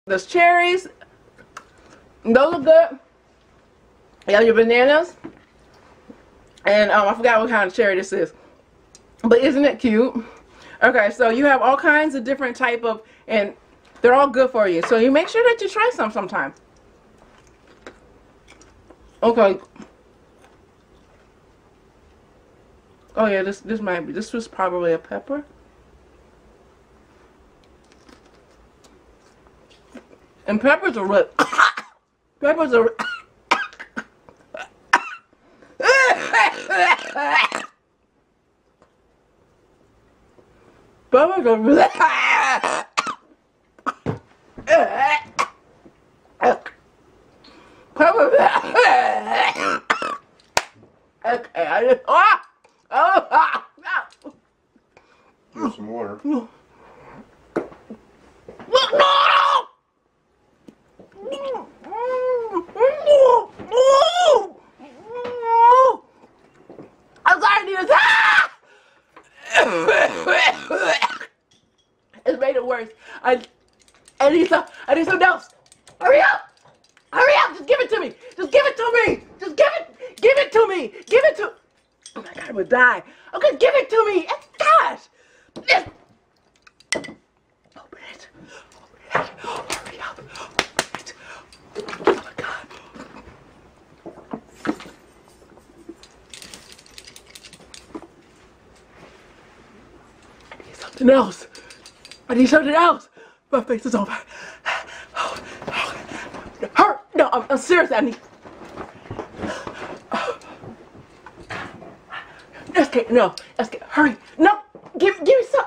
There's cherries. Those are good. You have your bananas. And I forgot what kind of cherry this is. But isn't it cute? Okay, so you have all kinds of different type of, and they're all good for you. So you make sure that you try some sometime. Okay. Oh yeah, this was probably a pepper. And peppers are what? Peppers are. Peppers are. Okay, I just. Give some water. I'm sorry, dude. It's made it worse. I need some else. Hurry up! Hurry up! Just give it to me! Just give it to me! Just give it to me! Give it to. Oh my God, I'm gonna die. Okay, give it to me! Gosh! Open it. Hurry up. Open it. Oh my God. I need something else. I need something else. My face is on fire. Hurry! No, I'm serious. I need. Escape! No, escape! Hurry! No, give me some.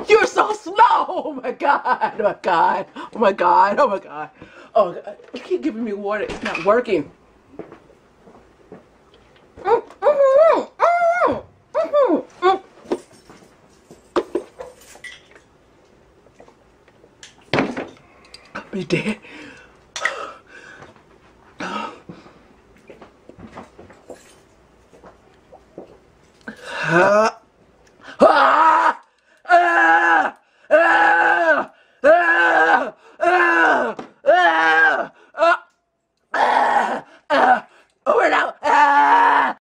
You're so slow! Oh my God! Oh my God! Oh my God! Oh my God! Oh God! You keep giving me water. It's not working. I'll be dead.